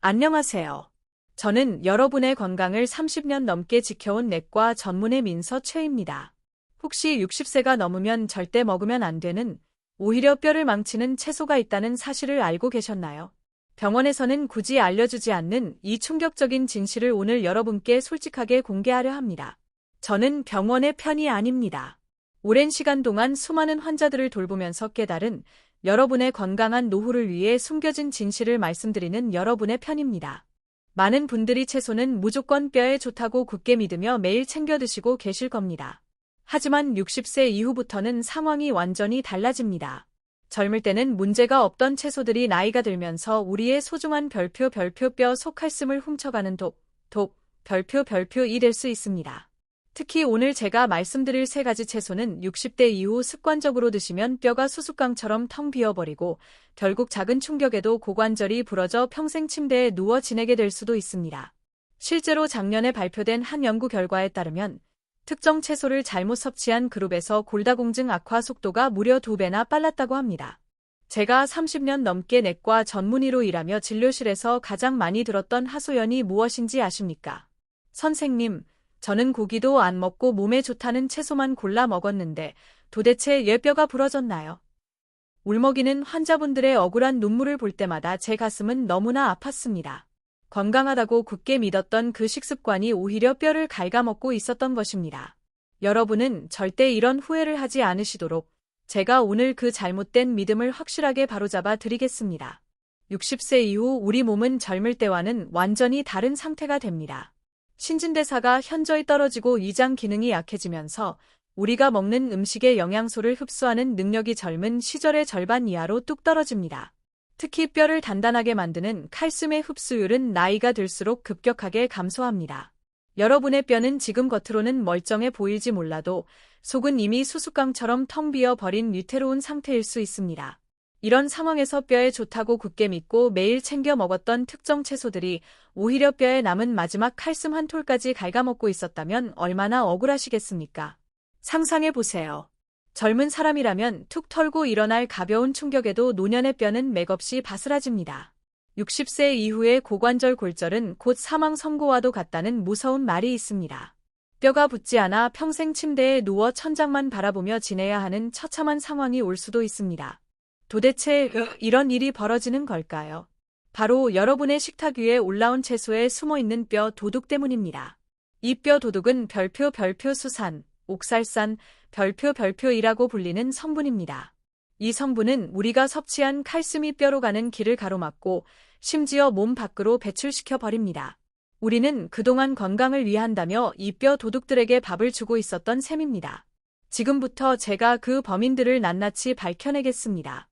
안녕하세요. 저는 여러분의 건강을 30년 넘게 지켜온 내과 전문의 민서 최입니다. 혹시 60세가 넘으면 절대 먹으면 안 되는, 오히려 뼈를 망치는 채소가 있다는 사실을 알고 계셨나요? 병원에서는 굳이 알려주지 않는 이 충격적인 진실을 오늘 여러분께 솔직하게 공개하려 합니다. 저는 병원의 편이 아닙니다. 오랜 시간 동안 수많은 환자들을 돌보면서 깨달은 여러분의 건강한 노후를 위해 숨겨진 진실을 말씀드리는 여러분의 편입니다. 많은 분들이 채소는 무조건 뼈에 좋다고 굳게 믿으며 매일 챙겨 드시고 계실 겁니다. 하지만 60세 이후부터는 상황이 완전히 달라집니다. 젊을 때는 문제가 없던 채소들이 나이가 들면서 우리의 소중한 별표 뼈 속칼슘을 훔쳐가는 별표이 될 수 있습니다. 특히 오늘 제가 말씀드릴 세 가지 채소는 60대 이후 습관적으로 드시면 뼈가 수수깡처럼 텅 비어버리고 결국 작은 충격에도 고관절이 부러져 평생 침대에 누워 지내게 될 수도 있습니다. 실제로 작년에 발표된 한 연구 결과에 따르면 특정 채소를 잘못 섭취한 그룹에서 골다공증 악화 속도가 무려 2배나 빨랐다고 합니다. 제가 30년 넘게 내과 전문의로 일하며 진료실에서 가장 많이 들었던 하소연이 무엇인지 아십니까? 선생님, 저는 고기도 안 먹고 몸에 좋다는 채소만 골라 먹었는데 도대체 왜 뼈가 부러졌나요? 울먹이는 환자분들의 억울한 눈물을 볼 때마다 제 가슴은 너무나 아팠습니다. 건강하다고 굳게 믿었던 그 식습관이 오히려 뼈를 갉아먹고 있었던 것입니다. 여러분은 절대 이런 후회를 하지 않으시도록 제가 오늘 그 잘못된 믿음을 확실하게 바로잡아 드리겠습니다. 60세 이후 우리 몸은 젊을 때와는 완전히 다른 상태가 됩니다. 신진대사가 현저히 떨어지고 위장 기능이 약해지면서 우리가 먹는 음식의 영양소를 흡수하는 능력이 젊은 시절의 절반 이하로 뚝 떨어집니다. 특히 뼈를 단단하게 만드는 칼슘의 흡수율은 나이가 들수록 급격하게 감소합니다. 여러분의 뼈는 지금 겉으로는 멀쩡해 보일지 몰라도 속은 이미 수수깡처럼 텅 비어 버린 위태로운 상태일 수 있습니다. 이런 상황에서 뼈에 좋다고 굳게 믿고 매일 챙겨 먹었던 특정 채소들이 오히려 뼈에 남은 마지막 칼슘 한 톨까지 갉아먹고 있었다면 얼마나 억울하시겠습니까? 상상해보세요. 젊은 사람이라면 툭 털고 일어날 가벼운 충격에도 노년의 뼈는 맥없이 바스라집니다. 60세 이후의 고관절 골절은 곧 사망 선고와도 같다는 무서운 말이 있습니다. 뼈가 붙지 않아 평생 침대에 누워 천장만 바라보며 지내야 하는 처참한 상황이 올 수도 있습니다. 도대체 이런 일이 벌어지는 걸까요? 바로 여러분의 식탁 위에 올라온 채소에 숨어있는 뼈 도둑 때문입니다. 이 뼈 도둑은 별표 수산, 옥살산, 별표이라고 불리는 성분입니다. 이 성분은 우리가 섭취한 칼슘이 뼈로 가는 길을 가로막고 심지어 몸 밖으로 배출시켜 버립니다. 우리는 그동안 건강을 위한다며 이 뼈 도둑들에게 밥을 주고 있었던 셈입니다. 지금부터 제가 그 범인들을 낱낱이 밝혀내겠습니다.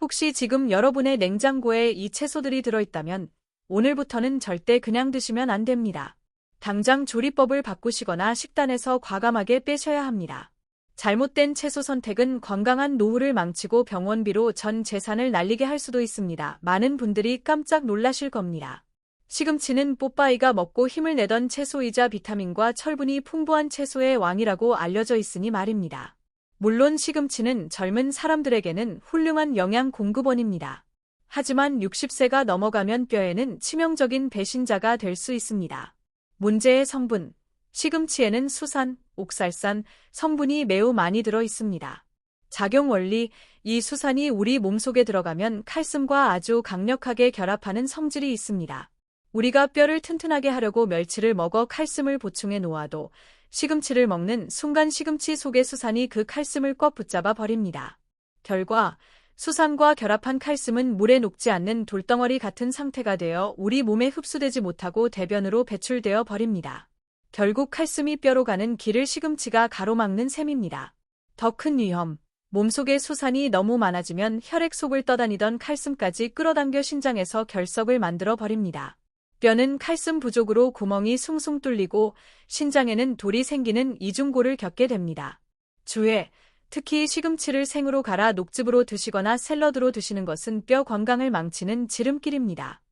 혹시 지금 여러분의 냉장고에 이 채소들이 들어있다면 오늘부터는 절대 그냥 드시면 안 됩니다. 당장 조리법을 바꾸시거나 식단에서 과감하게 빼셔야 합니다. 잘못된 채소 선택은 건강한 노후를 망치고 병원비로 전 재산을 날리게 할 수도 있습니다. 많은 분들이 깜짝 놀라실 겁니다. 시금치는 뽀빠이가 먹고 힘을 내던 채소이자 비타민과 철분이 풍부한 채소의 왕이라고 알려져 있으니 말입니다. 물론 시금치는 젊은 사람들에게는 훌륭한 영양 공급원입니다. 하지만 60세가 넘어가면 뼈에는 치명적인 배신자가 될 수 있습니다. 문제의 성분. 시금치에는 수산, 옥살산 성분이 매우 많이 들어 있습니다. 작용 원리. 이 수산이 우리 몸속에 들어가면 칼슘과 아주 강력하게 결합하는 성질이 있습니다. 우리가 뼈를 튼튼하게 하려고 멸치를 먹어 칼슘을 보충해 놓아도 시금치를 먹는 순간 시금치 속의 수산이 그 칼슘을 꽉 붙잡아 버립니다. 결과 수산과 결합한 칼슘은 물에 녹지 않는 돌덩어리 같은 상태가 되어 우리 몸에 흡수되지 못하고 대변으로 배출되어 버립니다. 결국 칼슘이 뼈로 가는 길을 시금치가 가로막는 셈입니다. 더 큰 위험. 몸속에 수산이 너무 많아지면 혈액 속을 떠다니던 칼슘까지 끌어당겨 신장에서 결석을 만들어 버립니다. 뼈는 칼슘 부족으로 구멍이 숭숭 뚫리고 신장에는 돌이 생기는 이중고를 겪게 됩니다. 주의, 특히 시금치를 생으로 갈아 녹즙으로 드시거나 샐러드로 드시는 것은 뼈 건강을 망치는 지름길입니다.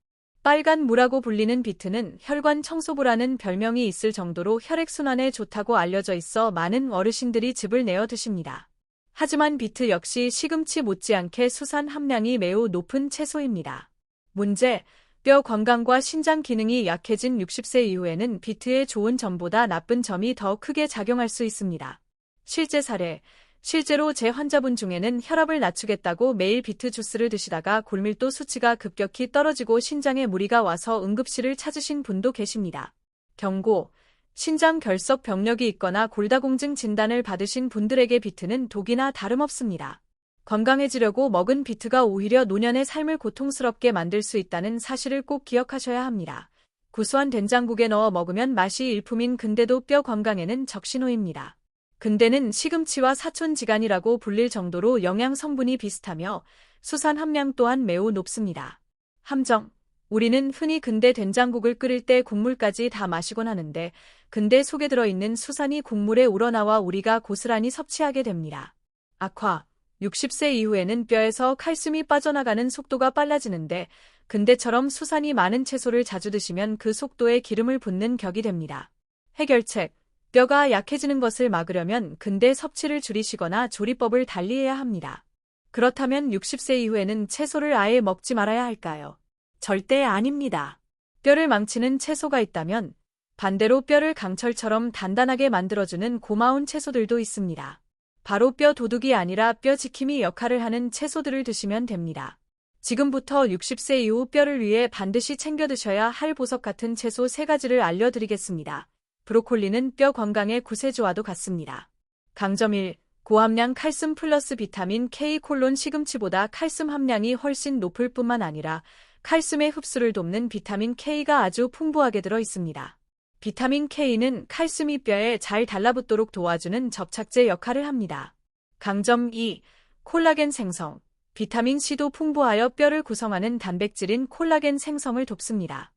빨간 무라고 불리는 비트는 혈관 청소부라는 별명이 있을 정도로 혈액순환에 좋다고 알려져 있어 많은 어르신들이 즙을 내어 드십니다. 하지만 비트 역시 시금치 못지않게 수산 함량이 매우 높은 채소입니다. 문제, 뼈 건강과 신장 기능이 약해진 60세 이후에는 비트의 좋은 점보다 나쁜 점이 더 크게 작용할 수 있습니다. 실제 사례. 실제로 제 환자분 중에는 혈압을 낮추겠다고 매일 비트 주스를 드시다가 골밀도 수치가 급격히 떨어지고 신장에 무리가 와서 응급실을 찾으신 분도 계십니다. 경고. 신장 결석 병력이 있거나 골다공증 진단을 받으신 분들에게 비트는 독이나 다름없습니다. 건강해지려고 먹은 비트가 오히려 노년의 삶을 고통스럽게 만들 수 있다는 사실을 꼭 기억하셔야 합니다. 구수한 된장국에 넣어 먹으면 맛이 일품인 근대도 뼈 건강에는 적신호입니다. 근대는 시금치와 사촌지간이라고 불릴 정도로 영양 성분이 비슷하며 수산 함량 또한 매우 높습니다. 함정. 우리는 흔히 근대 된장국을 끓일 때 국물까지 다 마시곤 하는데 근대 속에 들어있는 수산이 국물에 우러나와 우리가 고스란히 섭취하게 됩니다. 악화. 60세 이후에는 뼈에서 칼슘이 빠져나가는 속도가 빨라지는데 근대처럼 수산이 많은 채소를 자주 드시면 그 속도에 기름을 붓는 격이 됩니다. 해결책. 뼈가 약해지는 것을 막으려면 근대 섭취를 줄이시거나 조리법을 달리해야 합니다. 그렇다면 60세 이후에는 채소를 아예 먹지 말아야 할까요? 절대 아닙니다. 뼈를 망치는 채소가 있다면 반대로 뼈를 강철처럼 단단하게 만들어주는 고마운 채소들도 있습니다. 바로 뼈 도둑이 아니라 뼈 지킴이 역할을 하는 채소들을 드시면 됩니다. 지금부터 60세 이후 뼈를 위해 반드시 챙겨 드셔야 할 보석 같은 채소 3가지를 알려드리겠습니다. 브로콜리는 뼈 건강의 구세주와도 같습니다. 강점 1. 고함량 칼슘 플러스 비타민 K: 시금치보다 칼슘 함량이 훨씬 높을 뿐만 아니라 칼슘의 흡수를 돕는 비타민 K가 아주 풍부하게 들어 있습니다. 비타민 K는 칼슘이 뼈에 잘 달라붙도록 도와주는 접착제 역할을 합니다. 강점 2. 콜라겐 생성. 비타민 C도 풍부하여 뼈를 구성하는 단백질인 콜라겐 생성을 돕습니다.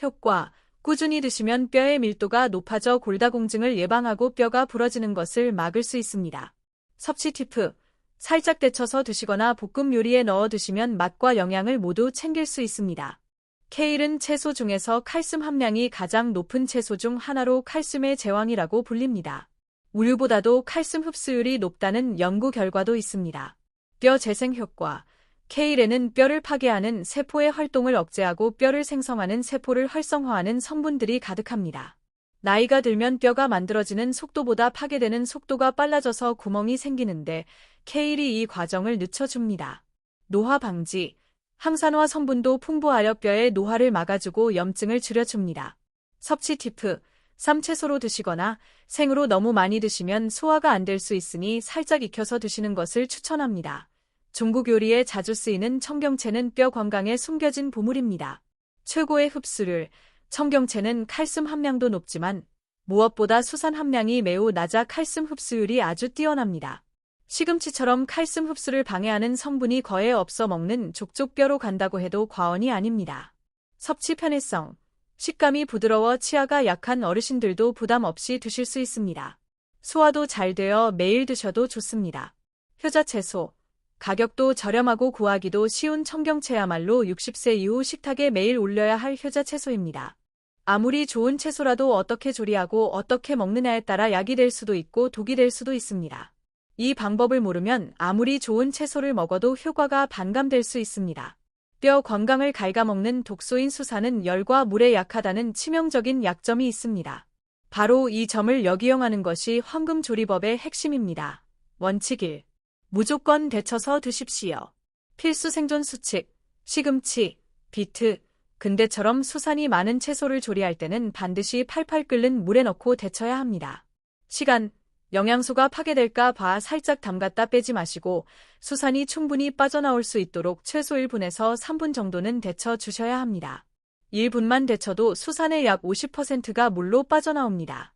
효과. 꾸준히 드시면 뼈의 밀도가 높아져 골다공증을 예방하고 뼈가 부러지는 것을 막을 수 있습니다. 섭취 팁. 살짝 데쳐서 드시거나 볶음 요리에 넣어 드시면 맛과 영양을 모두 챙길 수 있습니다. 케일은 채소 중에서 칼슘 함량이 가장 높은 채소 중 하나로 칼슘의 제왕이라고 불립니다. 우유보다도 칼슘 흡수율이 높다는 연구 결과도 있습니다. 뼈 재생 효과. 케일에는 뼈를 파괴하는 세포의 활동을 억제하고 뼈를 생성하는 세포를 활성화하는 성분들이 가득합니다. 나이가 들면 뼈가 만들어지는 속도보다 파괴되는 속도가 빨라져서 구멍이 생기는데 케일이 이 과정을 늦춰줍니다. 노화 방지. 항산화 성분도 풍부하여 뼈의 노화를 막아주고 염증을 줄여줍니다. 섭취 팁. 쌈채소로 드시거나 생으로 너무 많이 드시면 소화가 안 될 수 있으니 살짝 익혀서 드시는 것을 추천합니다. 중국 요리에 자주 쓰이는 청경채는 뼈 건강에 숨겨진 보물입니다. 최고의 흡수율. 청경채는 칼슘 함량도 높지만 무엇보다 수산 함량이 매우 낮아 칼슘 흡수율이 아주 뛰어납니다. 시금치처럼 칼슘 흡수를 방해하는 성분이 거의 없어 먹는 족족 뼈로 간다고 해도 과언이 아닙니다. 섭취 편의성. 식감이 부드러워 치아가 약한 어르신들도 부담 없이 드실 수 있습니다. 소화도 잘 되어 매일 드셔도 좋습니다. 효자채소. 가격도 저렴하고 구하기도 쉬운 청경채야말로 60세 이후 식탁에 매일 올려야 할 효자채소입니다. 아무리 좋은 채소라도 어떻게 조리하고 어떻게 먹느냐에 따라 약이 될 수도 있고 독이 될 수도 있습니다. 이 방법을 모르면 아무리 좋은 채소를 먹어도 효과가 반감될 수 있습니다. 뼈 건강을 갉아먹는 독소인 수산은 열과 물에 약하다는 치명적인 약점이 있습니다. 바로 이 점을 역이용하는 것이 황금조리법의 핵심입니다. 원칙 1. 무조건 데쳐서 드십시오. 필수 생존 수칙. 시금치, 비트, 근대처럼 수산이 많은 채소를 조리할 때는 반드시 팔팔 끓는 물에 넣고 데쳐야 합니다. 시간. 영양소가 파괴될까 봐 살짝 담갔다 빼지 마시고 수산이 충분히 빠져나올 수 있도록 최소 1분에서 3분 정도는 데쳐 주셔야 합니다. 1분만 데쳐도 수산의 약 50%가 물로 빠져나옵니다.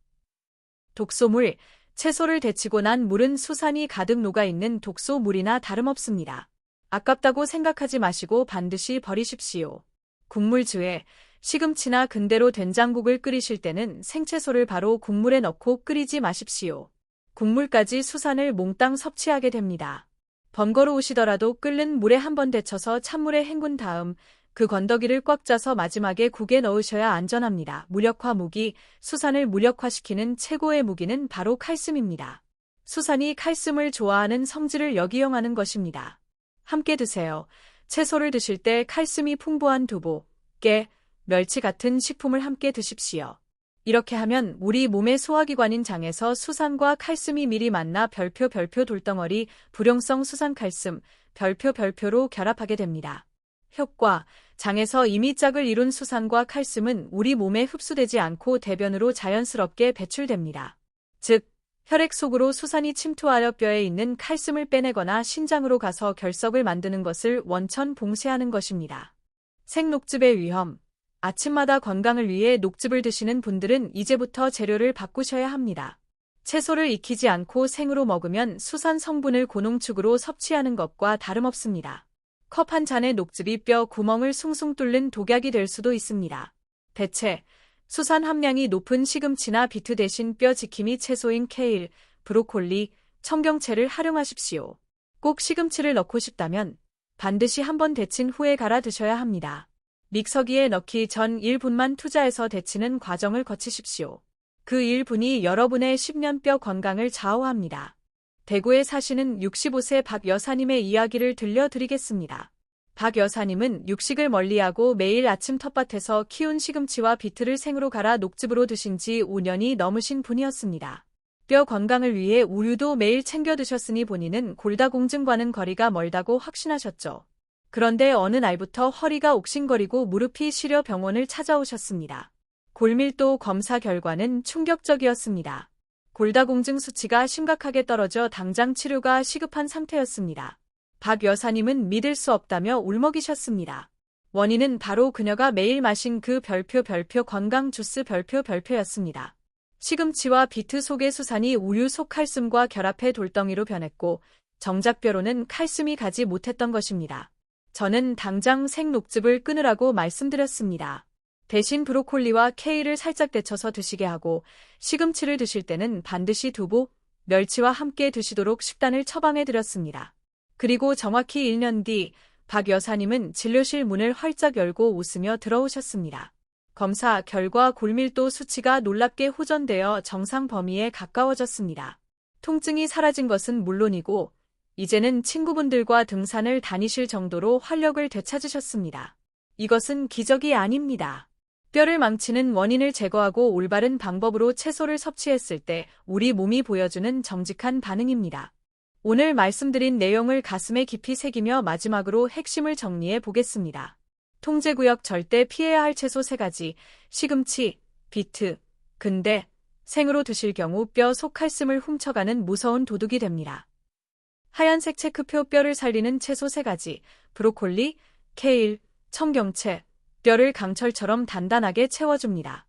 독소물. 채소를 데치고 난 물은 수산이 가득 녹아있는 독소물이나 다름없습니다. 아깝다고 생각하지 마시고 반드시 버리십시오. 국물주에. 시금치나 근대로 된장국을 끓이실 때는 생채소를 바로 국물에 넣고 끓이지 마십시오. 국물까지 수산을 몽땅 섭취하게 됩니다. 번거로우시더라도 끓는 물에 한번 데쳐서 찬물에 헹군 다음 그 건더기를 꽉 짜서 마지막에 국에 넣으셔야 안전합니다. 무력화 무기. 수산을 무력화시키는 최고의 무기는 바로 칼슘입니다. 수산이 칼슘을 좋아하는 성질을 역이용하는 것입니다. 함께 드세요. 채소를 드실 때 칼슘이 풍부한 두부, 깨, 멸치 같은 식품을 함께 드십시오. 이렇게 하면 우리 몸의 소화기관인 장에서 수산과 칼슘이 미리 만나 별표 돌덩어리, 불용성 수산칼슘, 별표로 결합하게 됩니다. 효과, 장에서 이미 짝을 이룬 수산과 칼슘은 우리 몸에 흡수되지 않고 대변으로 자연스럽게 배출됩니다. 즉, 혈액 속으로 수산이 침투하여 뼈에 있는 칼슘을 빼내거나 신장으로 가서 결석을 만드는 것을 원천 봉쇄하는 것입니다. 생녹즙의 위험. 아침마다 건강을 위해 녹즙을 드시는 분들은 이제부터 재료를 바꾸셔야 합니다. 채소를 익히지 않고 생으로 먹으면 수산 성분을 고농축으로 섭취하는 것과 다름없습니다. 컵 한 잔의 녹즙이 뼈 구멍을 숭숭 뚫는 독약이 될 수도 있습니다. 대체, 수산 함량이 높은 시금치나 비트 대신 뼈 지킴이 채소인 케일, 브로콜리, 청경채를 활용하십시오. 꼭 시금치를 넣고 싶다면 반드시 한번 데친 후에 갈아 드셔야 합니다. 믹서기에 넣기 전 1분만 투자해서 데치는 과정을 거치십시오. 그 1분이 여러분의 10년 뼈 건강을 좌우합니다. 대구에 사시는 65세 박 여사님의 이야기를 들려드리겠습니다. 박 여사님은 육식을 멀리하고 매일 아침 텃밭에서 키운 시금치와 비트를 생으로 갈아 녹즙으로 드신 지 5년이 넘으신 분이었습니다. 뼈 건강을 위해 우유도 매일 챙겨 드셨으니 본인은 골다공증과는 거리가 멀다고 확신하셨죠. 그런데 어느 날부터 허리가 옥신거리고 무릎이 시려 병원을 찾아오셨습니다. 골밀도 검사 결과는 충격적이었습니다. 골다공증 수치가 심각하게 떨어져 당장 치료가 시급한 상태였습니다. 박 여사님은 믿을 수 없다며 울먹이셨습니다. 원인은 바로 그녀가 매일 마신 그 별표 건강 주스 별표였습니다. 시금치와 비트 속의 수산이 우유 속 칼슘과 결합해 돌덩이로 변했고 정작 뼈로는 칼슘이 가지 못했던 것입니다. 저는 당장 생녹즙을 끊으라고 말씀드렸습니다. 대신 브로콜리와 케일을 살짝 데쳐서 드시게 하고 시금치를 드실 때는 반드시 두부, 멸치와 함께 드시도록 식단을 처방해 드렸습니다. 그리고 정확히 1년 뒤 박 여사님은 진료실 문을 활짝 열고 웃으며 들어오셨습니다. 검사 결과 골밀도 수치가 놀랍게 호전되어 정상 범위에 가까워졌습니다. 통증이 사라진 것은 물론이고 이제는 친구분들과 등산을 다니실 정도로 활력을 되찾으셨습니다. 이것은 기적이 아닙니다. 뼈를 망치는 원인을 제거하고 올바른 방법으로 채소를 섭취했을 때 우리 몸이 보여주는 정직한 반응입니다. 오늘 말씀드린 내용을 가슴에 깊이 새기며 마지막으로 핵심을 정리해 보겠습니다. 통제구역 절대 피해야 할 채소 3가지, 시금치, 비트, 근대, 생으로 드실 경우 뼈 속 칼슘을 훔쳐가는 무서운 도둑이 됩니다. 하얀색 체크표 뼈를 살리는 채소 3가지, 브로콜리, 케일, 청경채, 뼈를 강철처럼 단단하게 채워줍니다.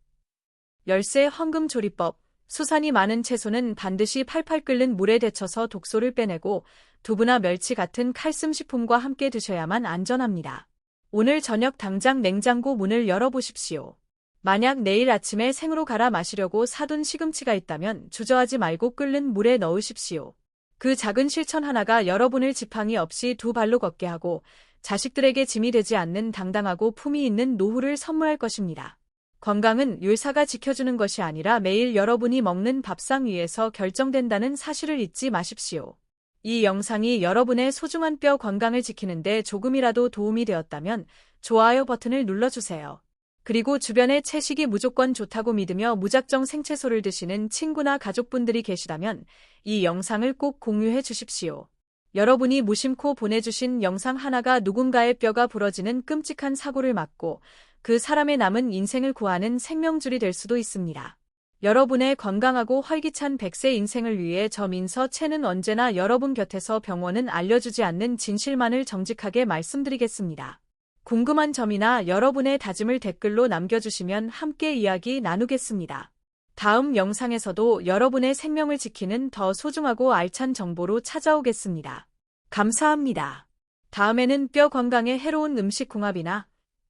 열쇠 황금 조리법, 수산이 많은 채소는 반드시 팔팔 끓는 물에 데쳐서 독소를 빼내고 두부나 멸치 같은 칼슘 식품과 함께 드셔야만 안전합니다. 오늘 저녁 당장 냉장고 문을 열어보십시오. 만약 내일 아침에 생으로 갈아 마시려고 사둔 시금치가 있다면 주저하지 말고 끓는 물에 넣으십시오. 그 작은 실천 하나가 여러분을 지팡이 없이 2발로 걷게 하고 자식들에게 짐이 되지 않는 당당하고 품위 있는 노후를 선물할 것입니다. 건강은 율사가 지켜주는 것이 아니라 매일 여러분이 먹는 밥상 위에서 결정된다는 사실을 잊지 마십시오. 이 영상이 여러분의 소중한 뼈 건강을 지키는데 조금이라도 도움이 되었다면 좋아요 버튼을 눌러주세요. 그리고 주변에 채식이 무조건 좋다고 믿으며 무작정 생채소를 드시는 친구나 가족분들이 계시다면 이 영상을 꼭 공유해 주십시오. 여러분이 무심코 보내주신 영상 하나가 누군가의 뼈가 부러지는 끔찍한 사고를 막고 그 사람의 남은 인생을 구하는 생명줄이 될 수도 있습니다. 여러분의 건강하고 활기찬 100세 인생을 위해 저 민서채는 언제나 여러분 곁에서 병원은 알려주지 않는 진실만을 정직하게 말씀드리겠습니다. 궁금한 점이나 여러분의 다짐을 댓글로 남겨주시면 함께 이야기 나누겠습니다. 다음 영상에서도 여러분의 생명을 지키는 더 소중하고 알찬 정보로 찾아오겠습니다. 감사합니다. 다음에는 뼈 건강에 해로운 음식 궁합이나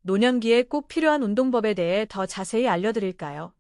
노년기에 꼭 필요한 운동법에 대해 더 자세히 알려드릴까요?